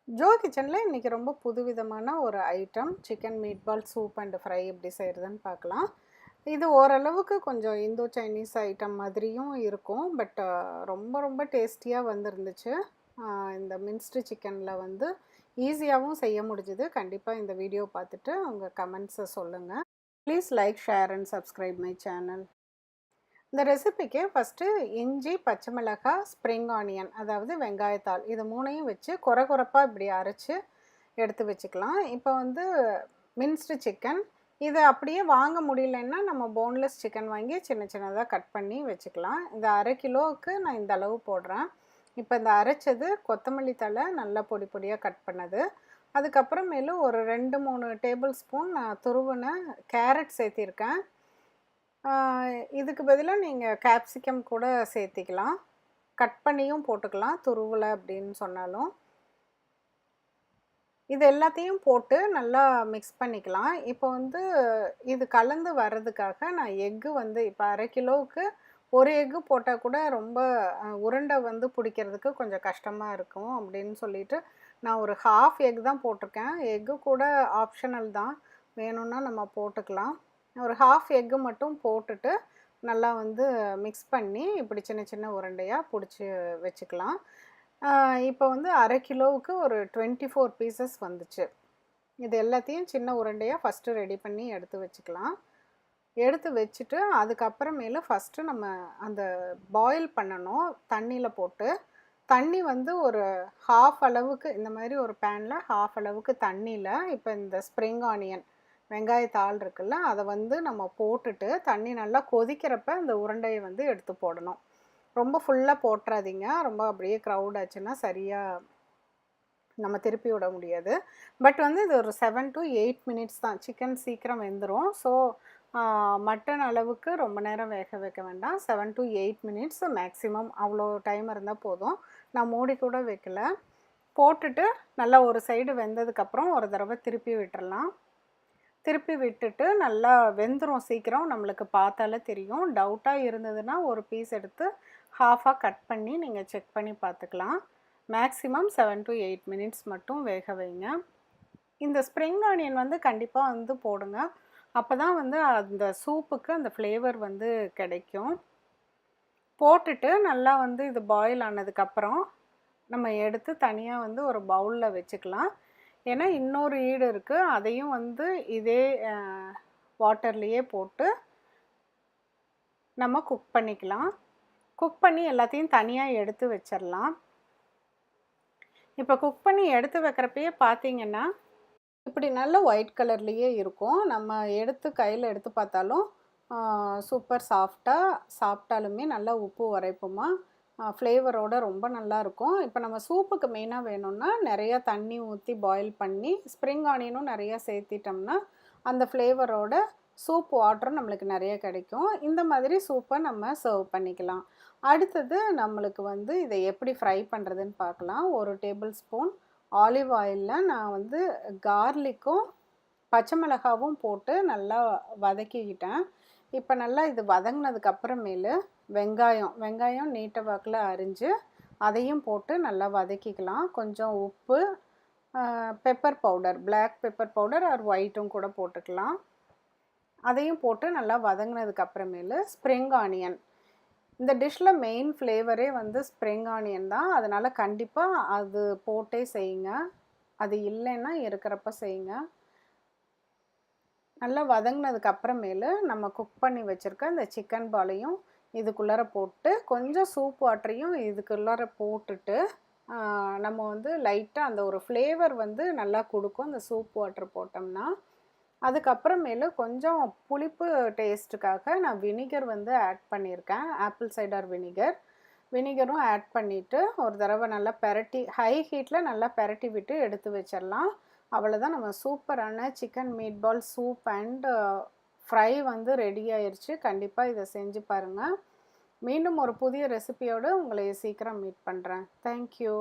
Joe கிச்சனில் இன்றைக்கி ரொம்ப புதுவிதமான ஒரு item chicken meatball soup and fry எப்படி செய்கிறதுன்னு பார்க்கலாம். இது ஓரளவுக்கு கொஞ்சம் இந்தோ சைனீஸ் ஐட்டம் மாதிரியும் இருக்கும். பட் ரொம்ப ரொம்ப டேஸ்டியாக வந்துருந்துச்சு. இந்த மின்ஸ்டு சிக்கனில் வந்து ஈஸியாகவும் செய்ய முடிஞ்சுது. கண்டிப்பாக இந்த வீடியோ பார்த்துட்டு உங்கள் கமெண்ட்ஸை சொல்லுங்கள். Please like, share and subscribe my channel. இந்த ரெசிபிக்கு ஃபஸ்ட்டு இஞ்சி, பச்சை மிளகாய், ஸ்ப்ரிங் ஆனியன் அதாவது வெங்காயத்தாள் இது மூணையும் வச்சு கொரகொரப்பாக இப்படி அரைச்சி எடுத்து வச்சுக்கலாம். இப்போ வந்து மின்ஸ்டு சிக்கன் இதை அப்படியே வாங்க முடியலன்னா நம்ம போன்லெஸ் சிக்கன் வாங்கி சின்ன சின்னதாக கட் பண்ணி வச்சுக்கலாம். இந்த 1/2 கிலோவுக்கு நான் இந்த அளவு போடுறேன். இப்போ இந்த அரைச்சது கொத்தமல்லி தழை நல்லா பொடி பொடியாக கட் பண்ணது, அதுக்கப்புறமேலு ஒரு 2-3 டேபிள் ஸ்பூன் துருவின கேரட் சேர்த்திருக்கேன். இதுக்கு பதிலாக நீங்கள் கேப்சிகம் கூட சேர்த்திக்கலாம், கட் பண்ணியும் போட்டுக்கலாம் துருவலை அப்படின்னு சொன்னாலும். இது எல்லாத்தையும் போட்டு நல்லா மிக்ஸ் பண்ணிக்கலாம். இப்போ வந்து இது கலந்து வர்றதுக்காக நான் எக்கு வந்து இப்போ 1/2 கிலோவுக்கு ஒரு எக்கு போட்டால் கூட ரொம்ப உருண்டை வந்து பிடிக்கிறதுக்கு கொஞ்சம் கஷ்டமாக இருக்கும் அப்படின்னு சொல்லிட்டு நான் ஒரு 1/2 எக் தான் போட்டிருக்கேன். எக்கு கூட ஆப்ஷனல் தான், வேணும்னா நம்ம போட்டுக்கலாம். ஒரு 1/2 எக்கு மட்டும் போட்டுட்டு நல்லா வந்து மிக்ஸ் பண்ணி இப்படி சின்ன சின்ன உருண்டையாக பிடிச்சி வச்சுக்கலாம். இப்போ வந்து 1/2 கிலோவுக்கு ஒரு 24 பீசஸ் வந்துச்சு. இது எல்லாத்தையும் சின்ன உருண்டையாக ஃபஸ்ட்டு ரெடி பண்ணி எடுத்து வச்சுக்கலாம். எடுத்து வச்சுட்டு அதுக்கப்புறமேலு ஃபஸ்ட்டு நம்ம அந்த பாயில் பண்ணணும் தண்ணியில் போட்டு. தண்ணி வந்து ஒரு 1/2 அளவுக்கு இந்த மாதிரி ஒரு பேனில் 1/2 அளவுக்கு தண்ணியில் இப்போ இந்த ஸ்ப்ரிங் ஆனியன் வெங்காயத்தாள் இருக்குல்ல அதை வந்து நம்ம போட்டுட்டு தண்ணி நல்லா கொதிக்கிறப்ப அந்த உருண்டையை வந்து எடுத்து போடணும். ரொம்ப ஃபுல்லாக போட்டுறாதீங்க, ரொம்ப அப்படியே க்ரௌட் ஆச்சுன்னா சரியாக நம்ம திருப்பி விட முடியாது. பட் வந்து இது ஒரு 7 to 8 மினிட்ஸ் தான், சிக்கன் சீக்கிரம் வெந்துடும். ஸோ மட்டன் அளவுக்கு ரொம்ப நேரம் வேக வைக்க வேண்டாம், 7 to 8 மினிட்ஸ் மேக்ஸிமம், அவ்வளோ டைம் இருந்தால் போதும். நான் மூடி கூட வைக்கல. போட்டுட்டு நல்லா ஒரு சைடு வெந்ததுக்கப்புறம் ஒரு தடவை திருப்பி விட்டுறலாம். திருப்பி விட்டுட்டு நல்லா வெந்துடும் சீக்கிரம், நம்மளுக்கு பார்த்தாலே தெரியும். டவுட்டாக இருந்ததுன்னா ஒரு பீஸ் எடுத்து ஹாஃபாக கட் பண்ணி நீங்கள் செக் பண்ணி பார்த்துக்கலாம். மேக்ஸிமம் 7 to 8 மினிட்ஸ் மட்டும் வேக வைங்க. இந்த ஸ்ப்ரிங் ஆனியன் வந்து கண்டிப்பாக வந்து போடுங்க, அப்போ தான் வந்து அந்த சூப்புக்கு அந்த ஃப்ளேவர் வந்து கிடைக்கும். போட்டுட்டு நல்லா வந்து இது பாயில் ஆனதுக்கப்புறம் நம்ம எடுத்து தனியாக வந்து ஒரு பவுலில் வச்சுக்கலாம். ஏன்னா இன்னொரு ஈடு இருக்குது, அதையும் வந்து இதே வாட்டர்லேயே போட்டு நம்ம குக் பண்ணிக்கலாம். குக் பண்ணி எல்லாத்தையும் தனியாக எடுத்து வச்சிடலாம். இப்போ குக் பண்ணி எடுத்து வைக்கிறப்பயே பார்த்தீங்கன்னா இப்படி நல்ல ஒயிட் கலர்லேயே இருக்கும். நம்ம எடுத்து கையில் எடுத்து பார்த்தாலும் சூப்பர் சாஃப்டாக, சாப்பிட்டாலுமே நல்லா உப்பு உரைப்புமா ஃப்ளேவரோடு ரொம்ப நல்லாயிருக்கும். இப்போ நம்ம சூப்புக்கு மெயினாக வேணும்னா நிறையா தண்ணி ஊற்றி பாயில் பண்ணி ஸ்ப்ரிங் ஆனியனும் நிறையா சேர்த்திட்டோம்னா அந்த ஃப்ளேவரோட சூப் வாட்டரும் நம்மளுக்கு நிறைய கிடைக்கும். இந்த மாதிரி சூப்பை நம்ம சர்வ் பண்ணிக்கலாம். அடுத்தது நம்மளுக்கு வந்து இதை எப்படி ஃப்ரை பண்ணுறதுன்னு பார்க்கலாம். ஒரு டேபிள் ஸ்பூன் ஆலிவ் ஆயிலில் நான் வந்து கார்லிக்கும் பச்சை மிளகாவும் போட்டு நல்லா வதக்கிக்கிட்டேன். இப்போ நல்லா இது வதங்கினதுக்கப்புறமேலு வெங்காயம் நீட்ட வாக்கில் அரிஞ்சு அதையும் போட்டு நல்லா வதக்கிக்கலாம். கொஞ்சம் உப்பு, pepper powder, black pepper powder or ஒயிட்டும் கூட போட்டுக்கலாம். அதையும் போட்டு நல்லா வதங்கினதுக்கப்புறமேலு ஸ்ப்ரிங் ஆனியன், இந்த டிஷ்ஷில் மெயின் ஃப்ளேவரே வந்து ஸ்ப்ரிங் ஆனியன் தான். அதனால் கண்டிப்பாக அது போட்டே செய்யுங்க, அது இல்லைன்னா இருக்கிறப்ப செய்யுங்க. நல்லா வதங்கினதுக்கப்புறமேலு நம்ம குக் பண்ணி வச்சுருக்க இந்த சிக்கன் பாலையும் இதுக்குள்ளார போட்டு கொஞ்சம் சூப் வாட்டரையும் இதுக்குள்ளார போட்டுட்டு நம்ம வந்து லைட்டாக அந்த ஒரு ஃப்ளேவர் வந்து நல்லா கொடுக்கும் இந்த சூப் வாட்டர் போட்டோம்னா. அதுக்கப்புறமேலு கொஞ்சம் புளிப்பு டேஸ்ட்டுக்காக நான் வினிகர் வந்து ஆட் பண்ணியிருக்கேன், ஆப்பிள் சைடர் வினிகரும் ஆட் பண்ணிவிட்டு ஒரு தடவை நல்லா பெரட்டி ஹை ஹீட்டில் நல்லா பெரட்டி விட்டு எடுத்து வச்சிடலாம். அவ்வளோதான், நம்ம சூப்பரான chicken meatball soup and fry வந்து ரெடி ஆயிடுச்சு. கண்டிப்பாக இதை செஞ்சு பாருங்கள். மீண்டும் ஒரு புதிய ரெசிபியோடு உங்களை சீக்கிரம் மீட் பண்ணுறேன். தேங்க்யூ.